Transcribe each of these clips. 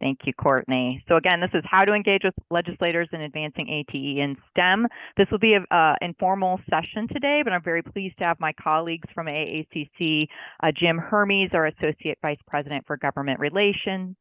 Thank you, Courtney. So again, this is how to engage with legislators in advancing ATE in STEM. This will be an informal session today, but I'm very pleased to have my colleagues from AACC, Jim Hermes, our Associate Vice President for Government Relations,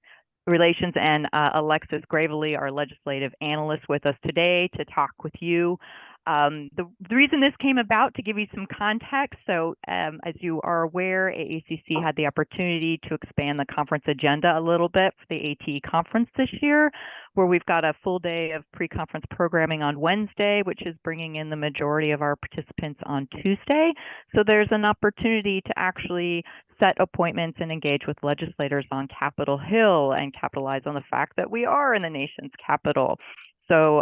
and Alexis Gravely, our legislative analyst, with us today to talk with you. The reason this came about, to give you some context, so as you are aware, AACC had the opportunity to expand the conference agenda a little bit for the ATE conference this year, where we've got a full day of pre-conference programming on Wednesday, which is bringing in the majority of our participants on Tuesday. So there's an opportunity to actually set appointments and engage with legislators on Capitol Hill and capitalize on the fact that we are in the nation's capital. So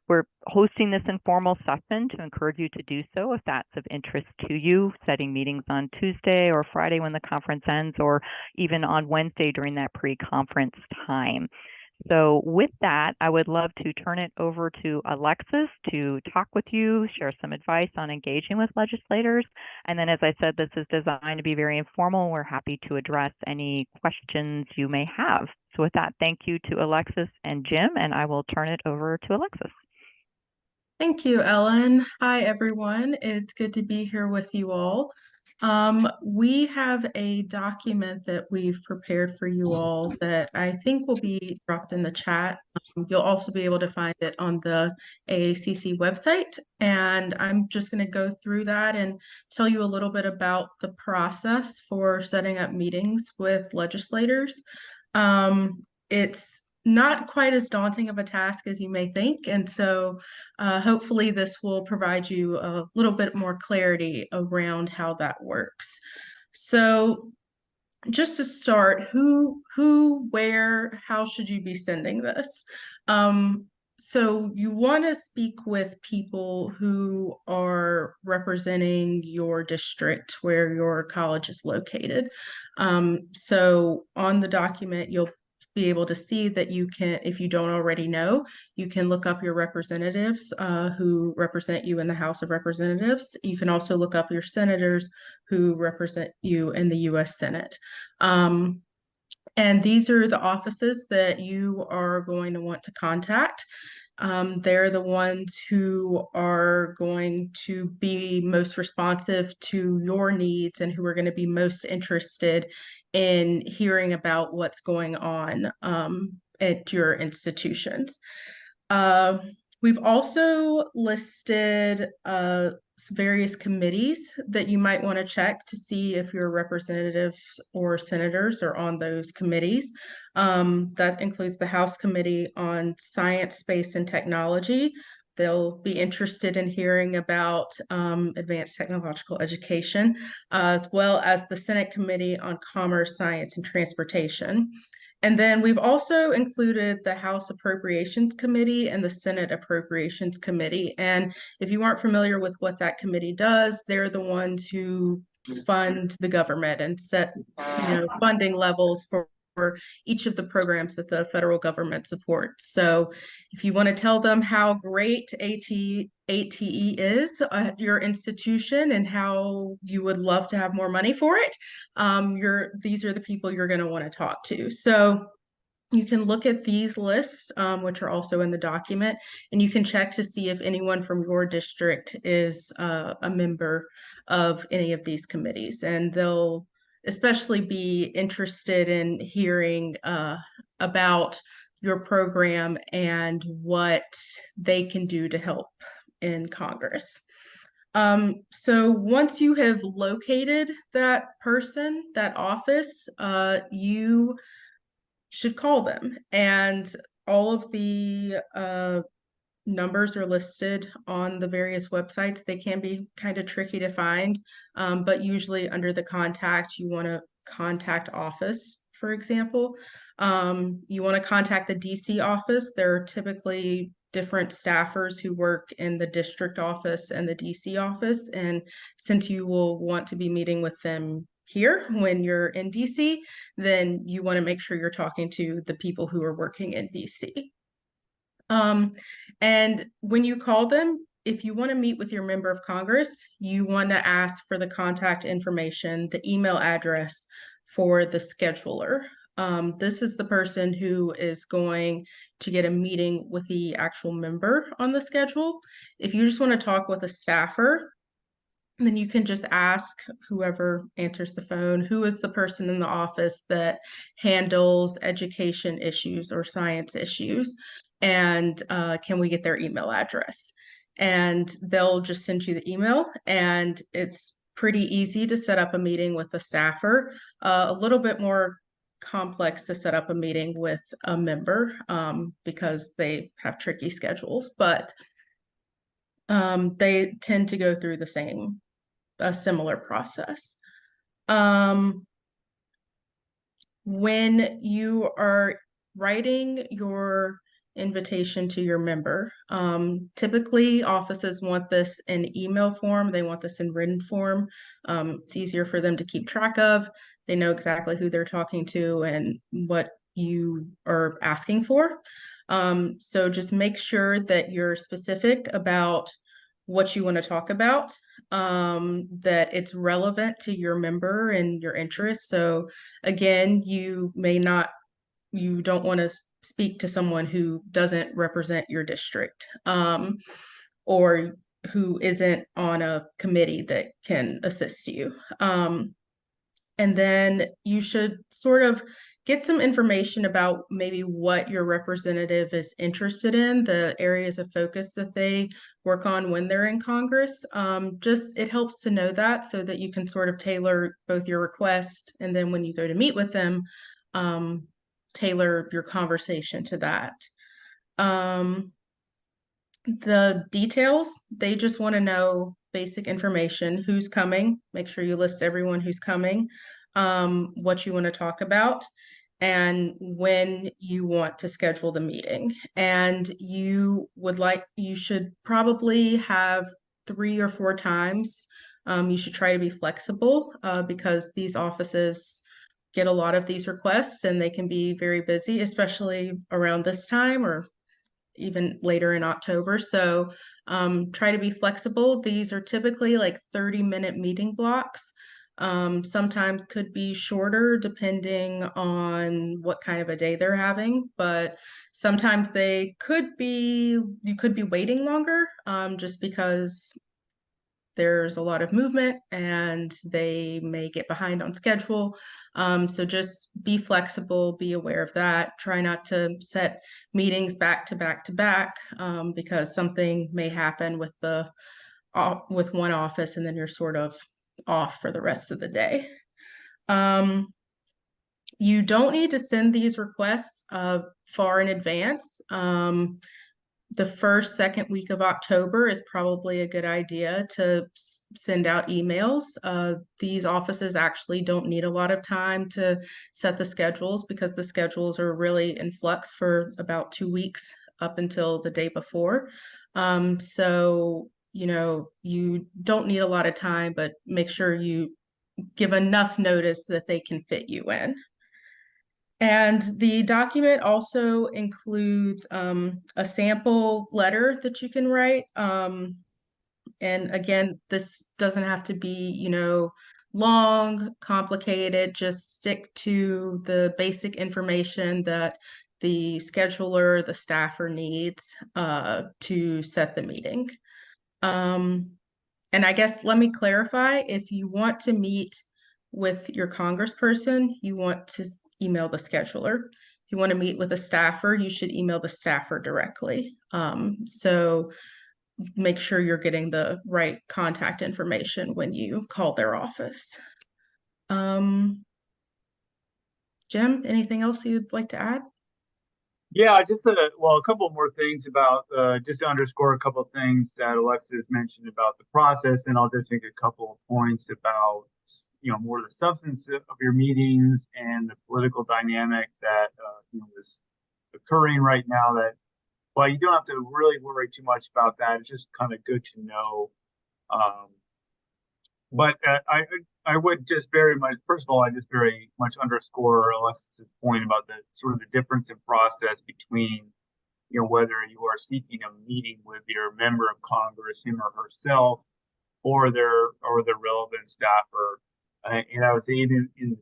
we're hosting this informal session to encourage you to do so if that's of interest to you, setting meetings on Tuesday or Friday when the conference ends, or even on Wednesday during that pre-conference time. So with that, I would love to turn it over to Alexis to talk with you, share some advice on engaging with legislators. And then, as I said, this is designed to be very informal. We're happy to address any questions you may have. So with that, thank you to Alexis and Jim, and I will turn it over to Alexis. Thank you, Ellen. Hi, everyone. It's good to be here with you all. We have a document that we've prepared for you all that I think will be dropped in the chat. You'll also be able to find it on the AACC website. And I'm just going to go through that and tell you a little bit about the process for setting up meetings with legislators. It's not quite as daunting of a task as you may think. And so hopefully this will provide you a little bit more clarity around how that works. So just to start, who, where, how should you be sending this? So you want to speak with people who are representing your district where your college is located. So on the document, you'll be able to see that you can, if you don't already know, you can look up your representatives who represent you in the House of Representatives. You can also look up your senators who represent you in the U.S. Senate. And these are the offices that you are going to want to contact. They're the ones who are going to be most responsive to your needs and who are going to be most interested in hearing about what's going on at your institutions. We've also listed various committees that you might want to check to see if your representatives or senators are on those committees. That includes the House Committee on Science, Space, and Technology. They'll be interested in hearing about advanced technological education, as well as the Senate Committee on Commerce, Science, and Transportation. And then we've also included the House Appropriations Committee and the Senate Appropriations Committee. And if you aren't familiar with what that committee does, they're the ones who fund the government and set, funding levels for each of the programs that the federal government supports. So if you want to tell them how great ATE is at your institution and how you would love to have more money for it, these are the people you're going to want to talk to. So you can look at these lists, which are also in the document, and you can check to see if anyone from your district is a member of any of these committees. And they'll especially be interested in hearing about your program and what they can do to help in Congress. So once you have located that person, that office, you should call them. And all of the numbers are listed on the various websites. They can be kind of tricky to find, but usually under the contact, you want to contact office, for example. You want to contact the DC office. There are typically different staffers who work in the district office and the DC office. And since you will want to be meeting with them here when you're in DC, then you want to make sure you're talking to the people who are working in DC. And when you call them, if you want to meet with your member of Congress, you want to ask for the contact information, the email address for the scheduler This is the person who is going to get a meeting with the actual member on the schedule. If you just want to talk with a staffer, then you can just ask whoever answers the phone, who is the person in the office that handles education issues or science issues, and can we get their email address? And they'll just send you the email, and it's pretty easy to set up a meeting with a staffer. A little bit more complex to set up a meeting with a member because they have tricky schedules, but they tend to go through a similar process. When you are writing your invitation to your member, typically offices want this in email form, they want this in written form. It's easier for them to keep track of. They know exactly who they're talking to and what you are asking for. So just make sure that you're specific about what you want to talk about, that it's relevant to your member and your interests. So again, you don't want to speak to someone who doesn't represent your district, or who isn't on a committee that can assist you. And then you should sort of get some information about maybe what your representative is interested in, the areas of focus that they work on when they're in Congress. Just it helps to know that so that you can sort of tailor both your request and then when you go to meet with them, tailor your conversation to that. The details, they just want to know basic information, who's coming, make sure you list everyone who's coming, what you want to talk about, and when you want to schedule the meeting. And you should probably have 3 or 4 times. You should try to be flexible because these offices get a lot of these requests and they can be very busy, especially around this time or even later in October. So try to be flexible. These are typically like 30-minute meeting blocks. Sometimes could be shorter depending on what kind of a day they're having, but sometimes you could be waiting longer just because there's a lot of movement and they may get behind on schedule. So just be flexible, be aware of that. Try not to set meetings back to back to back because something may happen with with one office and then you're sort of off for the rest of the day. You don't need to send these requests far in advance. The first, second week of October is probably a good idea to send out emails. These offices actually don't need a lot of time to set the schedules because the schedules are really in flux for about 2 weeks up until the day before. So, you don't need a lot of time, but make sure you give enough notice that they can fit you in. And the document also includes a sample letter that you can write. And again, this doesn't have to be, long, complicated. Just stick to the basic information that the scheduler, the staffer needs to set the meeting. And I guess let me clarify, if you want to meet with your congressperson, you want to email the scheduler. If you want to meet with a staffer, you should email the staffer directly. So make sure you're getting the right contact information when you call their office. Jim, anything else you'd like to add? Yeah, just a couple more things about just to underscore a couple of things that Alexis mentioned about the process, and I'll just make a couple of points about more the substance of your meetings and the political dynamic that is occurring right now. That while you don't have to really worry too much about that, it's just kind of good to know. Um, but I would just very much, first of all, I just very much underscore Alexis's point about the sort of the difference in process between, whether you are seeking a meeting with your member of Congress, him or herself, or the relevant staffer. And I would say even in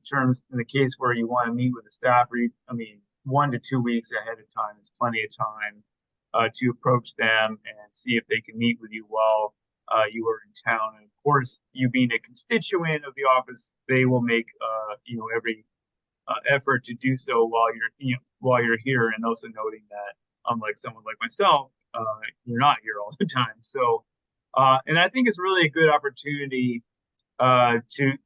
the case where you want to meet with the staff, 1 to 2 weeks ahead of time is plenty of time to approach them and see if they can meet with you while you are in town. And of course, you being a constituent of the office, they will make every effort to do so while you're here, and also noting that unlike someone like myself, you're not here all the time. So, and I think it's really a good opportunity to,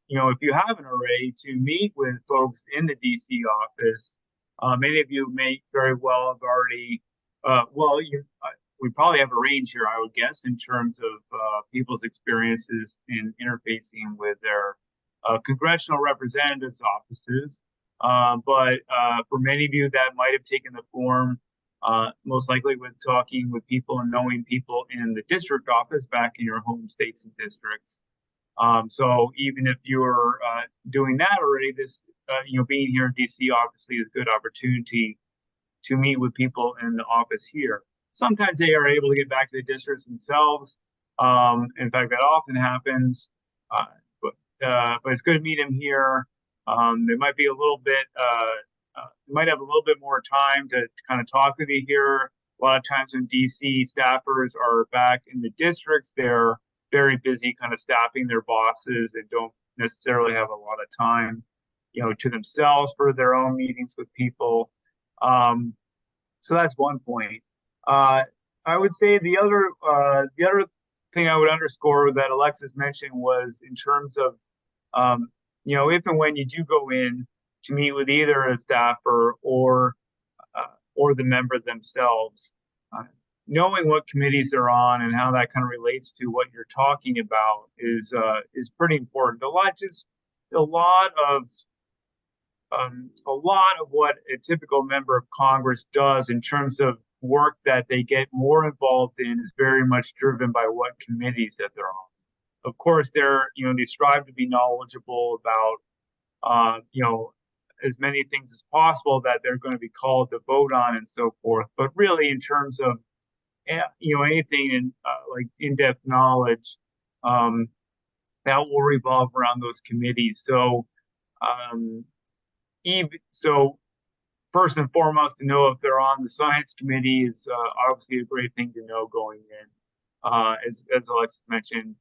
if you haven't already, to meet with folks in the DC office. Many of you may very well have already, we probably have a range here, I would guess, in terms of people's experiences in interfacing with their congressional representatives' offices. But for many of you, that might have taken the form, most likely with talking with people and knowing people in the district office back in your home states and districts. So even if you're doing that already, this, being here in DC obviously is a good opportunity to meet with people in the office here. Sometimes they are able to get back to the districts themselves. In fact, that often happens. But it's good to meet them here. They might be a little bit, might have a little bit more time to kind of talk with you here. A lot of times when DC staffers are back in the districts, they're very busy kind of staffing their bosses and don't necessarily have a lot of time, to themselves for their own meetings with people. So that's one point. I would say the other thing I would underscore that Alexis mentioned was in terms of, if and when you do go in to meet with either a staffer or the member themselves, knowing what committees they're on and how that kind of relates to what you're talking about is pretty important. A lot of what a typical member of Congress does in terms of work that they get more involved in is very much driven by what committees that they're on. Of course, they strive to be knowledgeable about, as many things as possible that they're going to be called to vote on and so forth. But really, in terms of, anything in like in-depth knowledge, that will revolve around those committees. So, first and foremost, to know if they're on the science committee is obviously a great thing to know going in. As Alexis mentioned,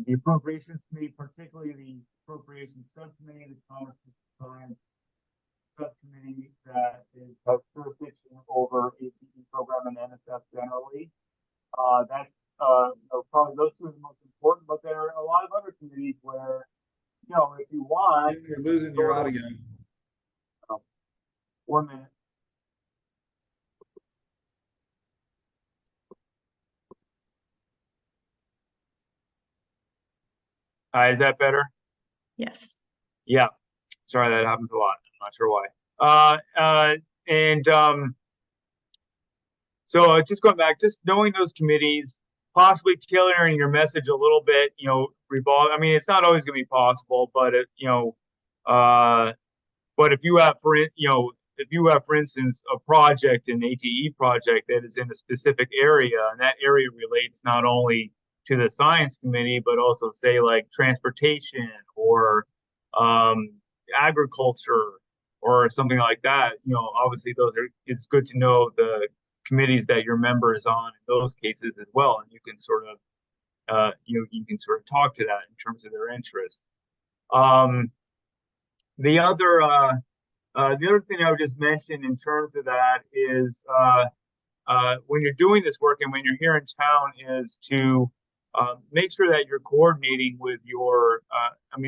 the appropriations committee, particularly the appropriations subcommittee, the Commerce and Science subcommittee that has jurisdiction over ATE program and NSF generally. That's probably those two are the most important, but there are a lot of other committees where, if you want, you're losing your audio. 1 minute. Is that better? Yes. Yeah. Sorry, that happens a lot. I'm not sure why. So just going back, just knowing those committees, possibly tailoring your message a little bit, it's not always going to be possible, but but if you have, for instance, a project, an ATE project that is in a specific area, and that area relates not only to the science committee, but also say like transportation or agriculture or something like that, obviously it's good to know the committees that your member is on in those cases as well. And you can sort of, you can sort of talk to that in terms of their interests. The other thing I would just mention in terms of that is when you're doing this work and when you're here in town is to make sure that you're coordinating with your,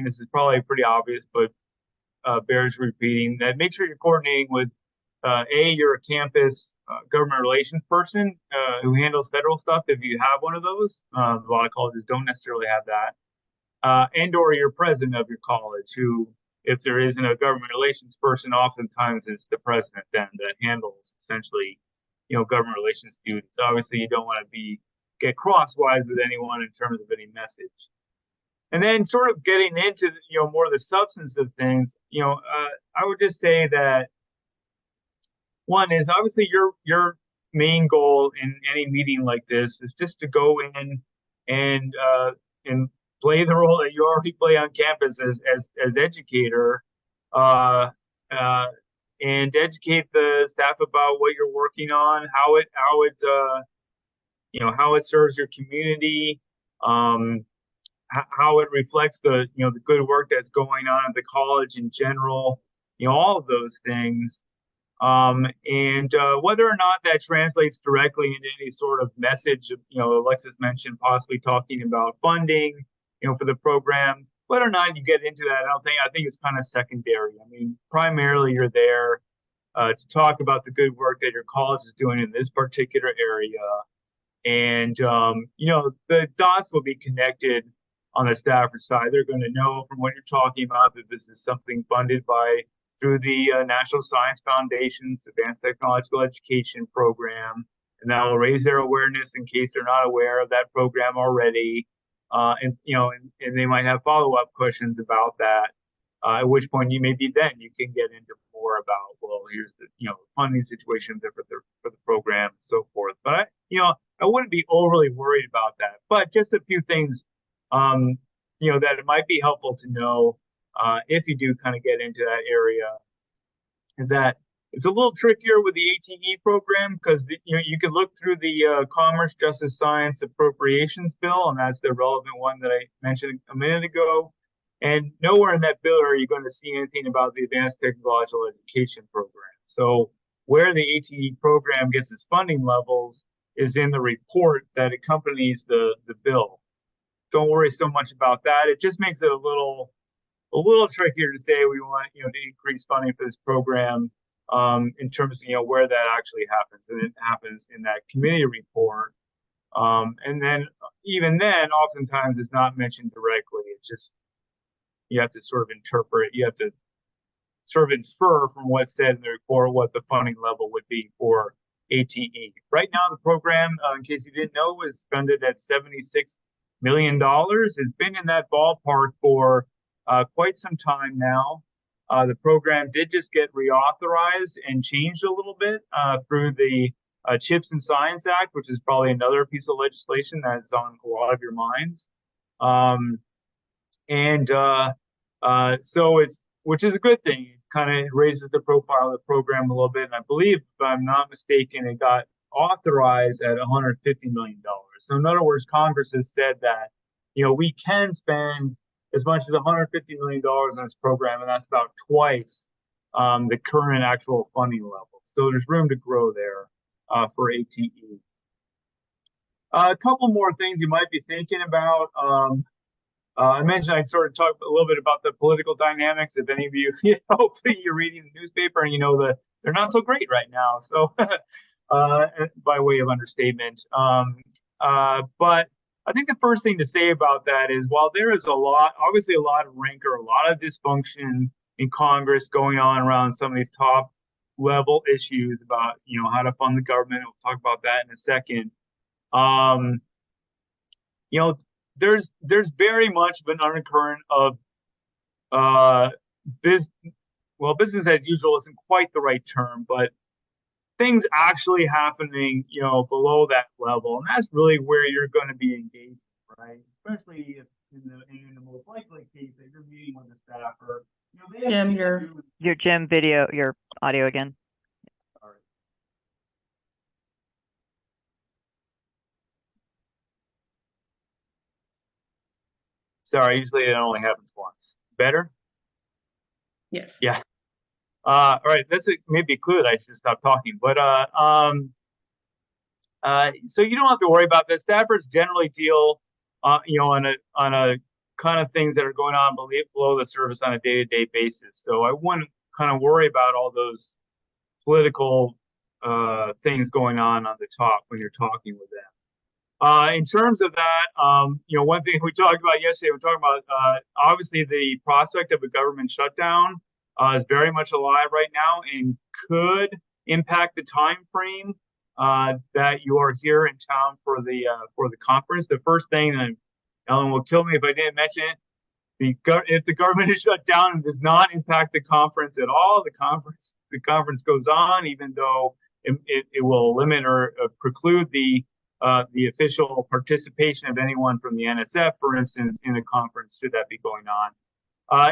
this is probably pretty obvious, but bears repeating that. Make sure you're coordinating with, you're a campus government relations person who handles federal stuff if you have one of those. A lot of colleges don't necessarily have that. And or your president of your college who, if there isn't a government relations person, oftentimes it's the president then that handles essentially, government relations duties. Obviously, you don't want to get crosswise with anyone in terms of any message. And then sort of getting into, more of the substance of things, I would just say that one is obviously your main goal in any meeting like this is just to go in and play the role that you already play on campus as educator, uh, uh, and educate the staff about what you're working on, how it how it serves your community, how it reflects the the good work that's going on at the college in general, all of those things. And whether or not that translates directly into any sort of message, Alexis mentioned possibly talking about funding, for the program. Whether or not you get into that, I think it's kind of secondary. I mean, primarily you're there to talk about the good work that your college is doing in this particular area. And, the dots will be connected on the staffer side. They're going to know from what you're talking about that this is something funded through the National Science Foundation's Advanced Technological Education Program. And that will raise their awareness in case they're not aware of that program already. And they might have follow-up questions about that. At which point you can get into more about, well, here's the funding situation for the program and so forth. But I wouldn't be overly worried about that. But just a few things that it might be helpful to know if you do kind of get into that area is that it's a little trickier with the ATE program because you can look through the Commerce, Justice, Science Appropriations Bill, and that's the relevant one that I mentioned a minute ago. And nowhere in that bill are you going to see anything about the Advanced Technological Education Program. So where the ATE program gets its funding levels is in the report that accompanies the bill. Don't worry so much about that. It just makes it a little trickier to say we want to increase funding for this program in terms of where that actually happens, and it happens in that committee report. And then even then, oftentimes it's not mentioned directly. It's just you have to sort of interpret. You have to sort of infer from what's said in the report what the funding level would be for ATE. Right now, the program, in case you didn't know, is funded at $76 million. It's been in that ballpark for quite some time now. The program did just get reauthorized and changed a little bit through the CHIPS and Science Act, which is probably another piece of legislation that's on a lot of your minds. So which is a good thing. It kind of raises the profile of the program a little bit. And I believe, if I'm not mistaken, it got authorized at $150 million. So in other words, Congress has said that, we can spend as much as $150 million on this program, and that's about twice the current actual funding level. So there's room to grow there for ATE. A couple more things you might be thinking about. I mentioned I'd sort of talk a little bit about the political dynamics. If any of you, hopefully you're reading the newspaper and that they're not so great right now. So, by way of understatement. But I think the first thing to say about that is, while there is obviously a lot of rancor, a lot of dysfunction in Congress going on around some of these top level issues about, how to fund the government. We'll talk about that in a second. There's very much of an undercurrent of business as usual isn't quite the right term, but things actually happening, below that level, and that's really where you're going to be engaged, right? Especially if in the most likely case that you're meeting with a staffer. Jim, your Jim video, your audio again. Sorry, usually it only happens once. Better? Yes. Yeah. All right, that's maybe a clue that I should stop talking. But so you don't have to worry about that. Staffers generally deal, on a kind of things that are going on below the surface on a day-to-day basis. So I wouldn't kind of worry about all those political things going on the top when you're talking with them. In terms of that, one thing we talked about yesterday, we're talking about obviously the prospect of a government shutdown is very much alive right now and could impact the time frame that you are here in town for the conference. The first thing, and Ellen will kill me if I didn't mention it, if the government is shut down, it does not impact the conference at all. The conference goes on, even though it will limit or preclude the the official participation of anyone from the NSF, for instance, in the conference, should that be going on.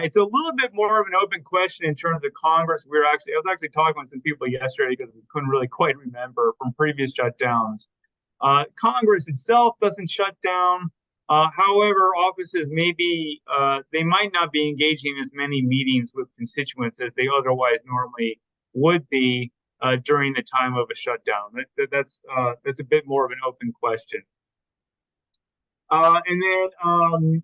It's a little bit more of an open question in terms of Congress. I was actually talking with some people yesterday because we couldn't really quite remember from previous shutdowns. Congress itself doesn't shut down. However, offices they might not be engaging in as many meetings with constituents as they otherwise normally would be during the time of a shutdown. That's a bit more of an open question. And then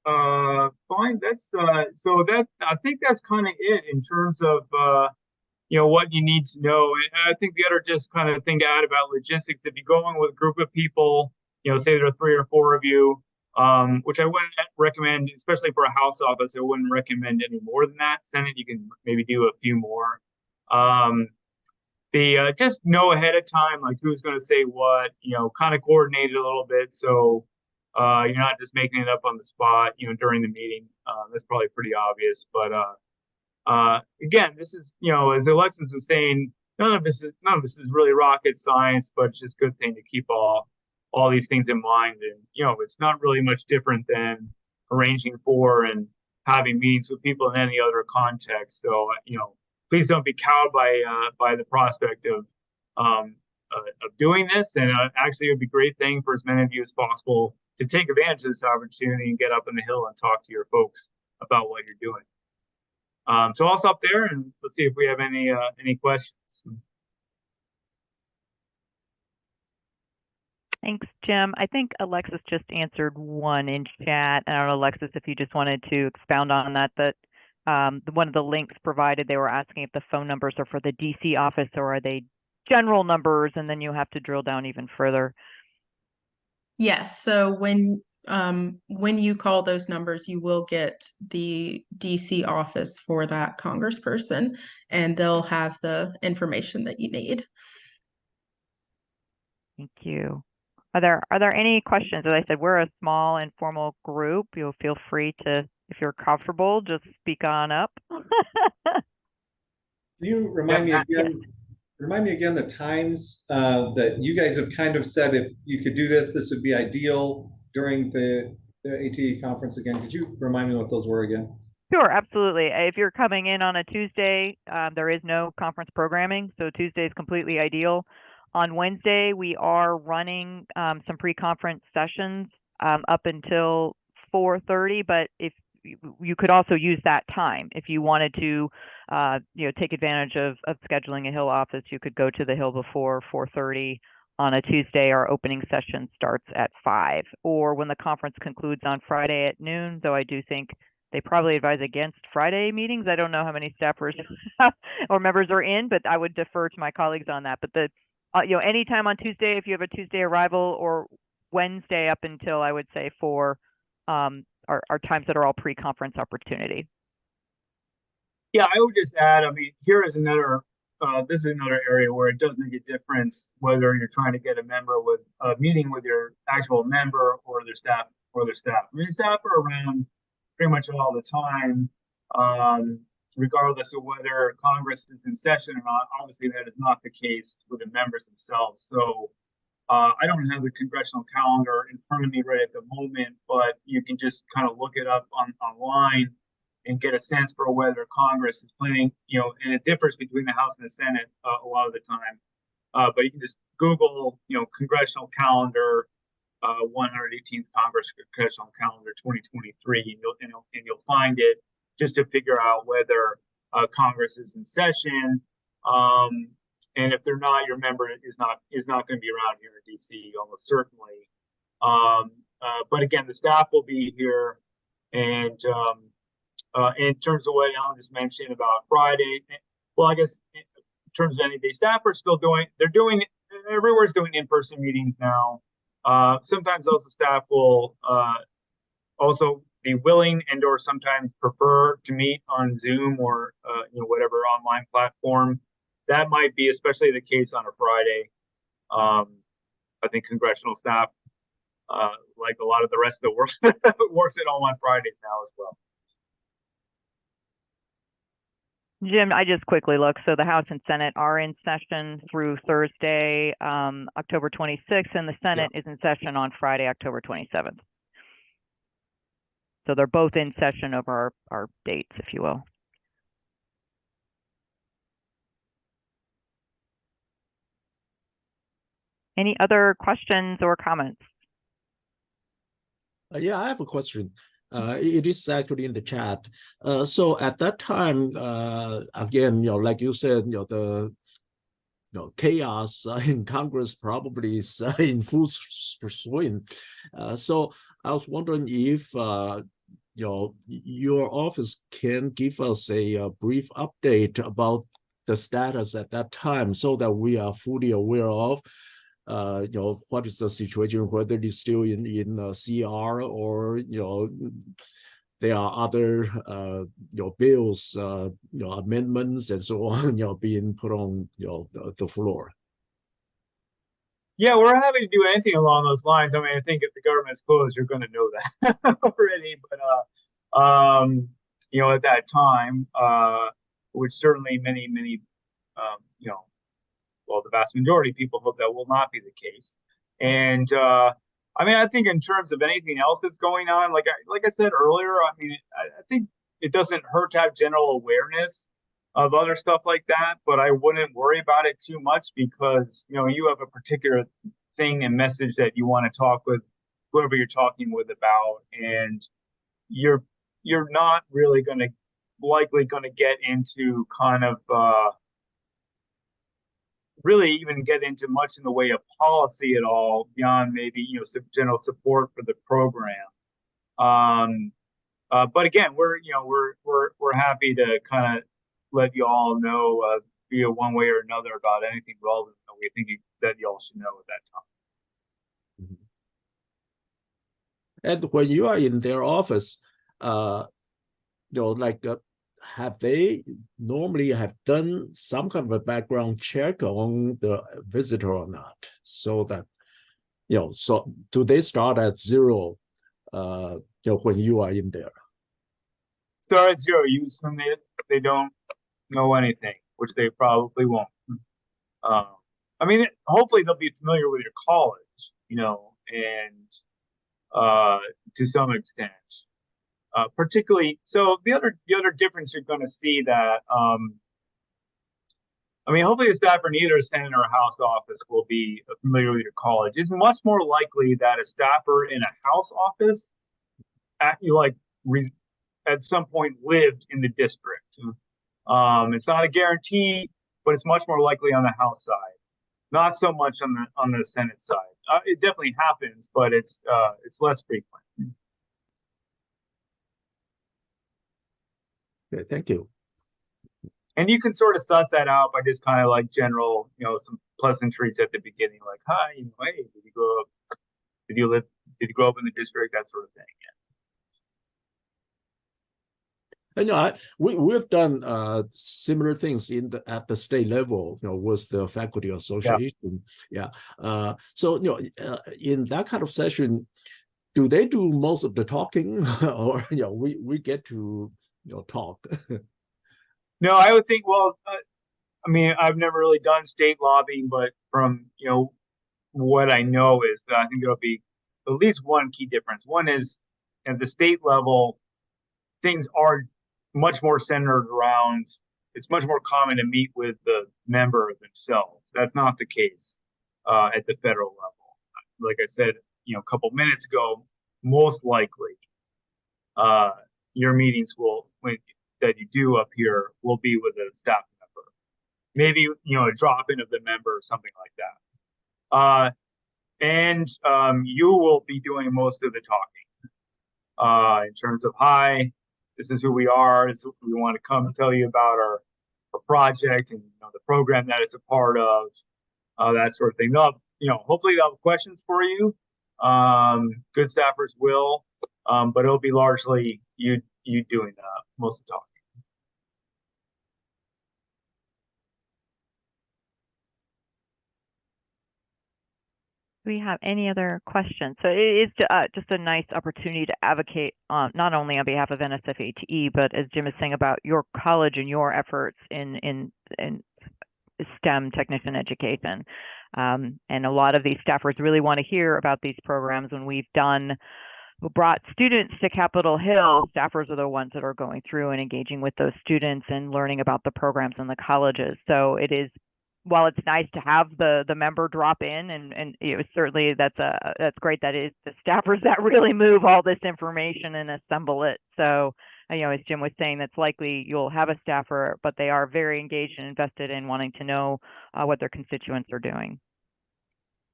fine. I think that's kind of it in terms of what you need to know. And I think the other just kind of thing to add about logistics, if you go in with a group of people, say there are 3 or 4 of you, which I wouldn't recommend, especially for a House office, I wouldn't recommend any more than that. Senate, you can maybe do a few more. Just know ahead of time, like who's going to say what, kind of coordinate it a little bit. So you're not just making it up on the spot, during the meeting. That's probably pretty obvious. But again, this is, as Alexis was saying, none of this is really rocket science, but it's just a good thing to keep all these things in mind. And, it's not really much different than arranging for and having meetings with people in any other context. So, please don't be cowed by the prospect of doing this. And actually, it would be a great thing for as many of you as possible to take advantage of this opportunity and get up on the Hill and talk to your folks about what you're doing. So I'll stop there and let's see if we have any questions. Thanks, Jim. I think Alexis just answered one in chat. I don't know, Alexis, if you just wanted to expound on that one of the links provided, they were asking if the phone numbers are for the DC office or are they general numbers, and then you have to drill down even further. Yes. So when you call those numbers, you will get the DC office for that congressperson, and they'll have the information that you need. Thank you. Are there any questions? As I said, we're a small informal group. You'll feel free to, if you're comfortable, just speak on up. Can you remind me again? Remind me again the times that you guys have kind of said if you could do this would be ideal during the ATE conference again. Could you remind me what those were again? Sure, absolutely. If you're coming in on a Tuesday, there is no conference programming, so Tuesday is completely ideal. On Wednesday, we are running some pre-conference sessions up until 4:30, but if you could also use that time if you wanted to, take advantage of scheduling a Hill office. You could go to the Hill before 4:30 on a Tuesday. Our opening session starts at 5, or when the conference concludes on Friday at noon. Though I do think they probably advise against Friday meetings. I don't know how many staffers or members are in, but I would defer to my colleagues on that. But anytime on Tuesday, if you have a Tuesday arrival, or Wednesday up until, I would say, 4, are times that are all pre-conference opportunity. Yeah, I would just add, here is this is another area where it does make a difference whether you're trying to get a meeting with your actual member or their staff. Staff are around pretty much all the time, regardless of whether Congress is in session or not. Obviously, that is not the case with the members themselves. So I don't have the congressional calendar in front of me right at the moment, but you can just kind of look it up online and get a sense for whether Congress is planning, and it differs between the House and the Senate a lot of the time. But you can just Google, congressional calendar, 118th Congress congressional calendar 2023, and you'll find it, just to figure out whether Congress is in session. And if they're not, your member is not going to be around here in DC, almost certainly. But again, the staff will be here. And in terms of what Alan just mentioned about Friday, well, I guess in terms of any day, staff are still everywhere's doing in-person meetings now. Sometimes also staff will also be willing and or sometimes prefer to meet on Zoom or whatever online platform. That might be especially the case on a Friday. I think congressional staff, like a lot of the rest of the world, works at home on Fridays now as well. Jim, I just quickly looked. So the House and Senate are in session through Thursday, October 26th, and the Senate is in session on Friday, October 27th. So they're both in session over our dates, if you will. Any other questions or comments? Yeah, I have a question. It is actually in the chat. So at that time, again, like you said, the chaos in Congress probably is in full swing. So I was wondering if your office can give us a brief update about the status at that time, so that we are fully aware of what is the situation, whether it's still in CR, or there are other bills, amendments and so on, being put on the floor. Yeah, we're happy to do anything along those lines. I mean, I think if the government's closed, you're going to know that already. But at that time, which certainly many, well, the vast majority of people hope that will not be the case. And I mean, I think in terms of anything else that's going on, like I said earlier, I mean, I think it doesn't hurt to have general awareness of other stuff like that, but I wouldn't worry about it too much, because you have a particular thing and message that you want to talk with whoever you're talking with about, and you're not really likely going to get into kind of really even get into much in the way of policy at all, beyond maybe some general support for the program. But again, we're happy to kind of let you all know via one way or another about anything relevant that we think that y'all should know at that time. And when you are in their office, have they normally have done some kind of a background check on the visitor or not? So that, so do they start at zero, when you are in there? Start at zero. You assume they don't know anything, which they probably won't. I mean, hopefully they'll be familiar with your college, and to some extent. Particularly, so the other difference you're going to see that, I mean, hopefully the staffer in either Senate or House office will be familiar with your college. It's much more likely that a staffer in a House office at some point lived in the district. It's not a guarantee, but it's much more likely on the House side, not so much on the Senate side. It definitely happens, but it's less frequent. Okay, thank you. And you can sort of suss that out by just kind of like general, some pleasantries at the beginning, like, hi, hey, did you grow up in the district, that sort of thing. Yeah. And we've done similar things at the state level, with the faculty association. Yeah. So in that kind of session, do they do most of the talking, or we get to talk? No, I would think, well, I mean, I've never really done state lobbying, but from what I know is that I think there'll be at least one key difference. One is at the state level, things are much more centered around, it's much more common to meet with the member themselves. That's not the case at the federal level. Like I said, a couple minutes ago, most likely your meetings that you do up here will be with a staff member. Maybe, a drop-in of the member or something like that. And you will be doing most of the talking in terms of, hi, this is who we are. This is what we want to come and tell you about our project and the program that it's a part of, that sort of thing. Hopefully they'll have questions for you. Good staffers will, but it'll be largely you doing most of the talking. we have any other questions? So it is just a nice opportunity to advocate not only on behalf of NSF-ATE, but as Jim is saying about your college and your efforts in STEM technician education. And a lot of these staffers really want to hear about these programs. When we brought students to Capitol Hill, staffers are the ones that are going through and engaging with those students and learning about the programs in the colleges. So it is, while it's nice to have the member drop in, and it was certainly that's great that it's the staffers that really move all this information and assemble it. So as Jim was saying, that's likely you'll have a staffer, but they are very engaged and invested in wanting to know what their constituents are doing.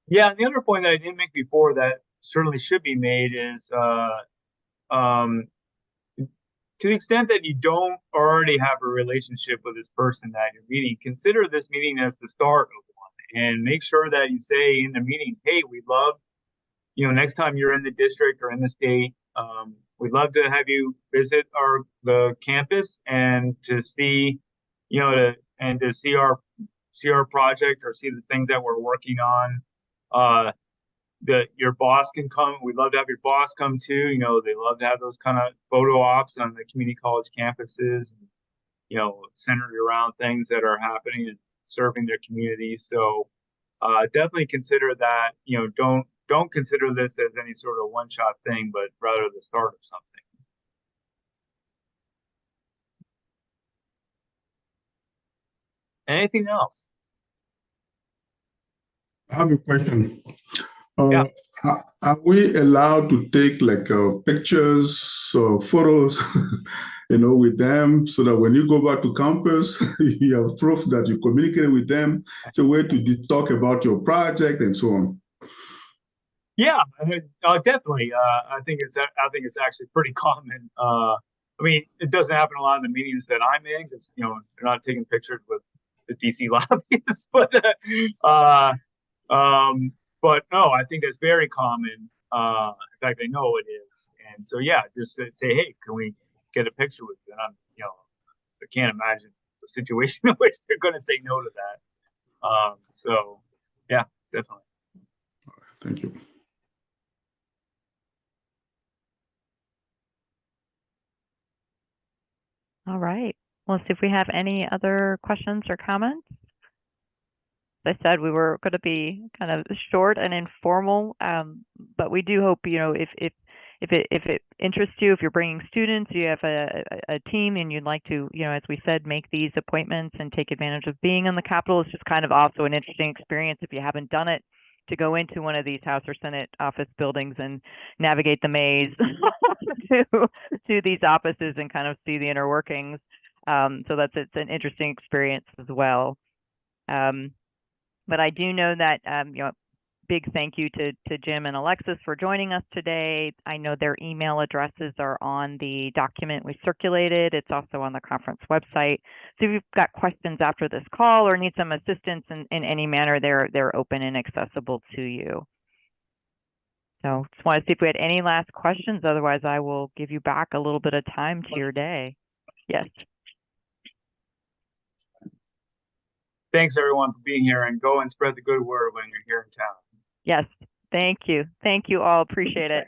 Yeah, and the other point that I didn't make before that certainly should be made is to the extent that you don't already have a relationship with this person that you're meeting, consider this meeting as the start of one, and make sure that you say in the meeting, hey, we'd love, next time you're in the district or in the state, we'd love to have you visit the campus and to see, to see our project or see the things that we're working on. Your boss can come. We'd love to have your boss come too. They love to have those kind of photo ops on the community college campuses, centered around things that are happening and serving their communities. So definitely consider that. Don't consider this as any sort of one-shot thing, but rather the start of something. Anything else? I have a question. Yeah. Are we allowed to take pictures or photos, with them so that when you go back to campus, you have proof that you communicated with them? It's a way to talk about your project and so on. Yeah, definitely. I think it's actually pretty common. It doesn't happen a lot in the meetings that I'm in because they're not taking pictures with the DC lobbyists, but no, I think that's very common. In fact, I know it is. And so, yeah, just say, hey, can we get a picture with you? And I can't imagine the situation in which they're going to say no to that. So, yeah, definitely. Thank you. All right. Well, let's see if we have any other questions or comments. As I said, we were going to be kind of short and informal, but we do hope, if it interests you, if you're bringing students, you have a team and you'd like to, as we said, make these appointments and take advantage of being in the Capitol. It's just kind of also an interesting experience if you haven't done it, to go into one of these House or Senate office buildings and navigate the maze to these offices and kind of see the inner workings. So it's an interesting experience as well. But I do know that, big thank you to Jim and Alexis for joining us today. I know their email addresses are on the document we circulated. It's also on the conference website. So if you've got questions after this call or need some assistance in any manner, they're open and accessible to you. So just want to see if we had any last questions. Otherwise, I will give you back a little bit of time to your day. Yes. Thanks, everyone, for being here, and go and spread the good word when you're here in town. Yes. Thank you. Thank you all. Appreciate it.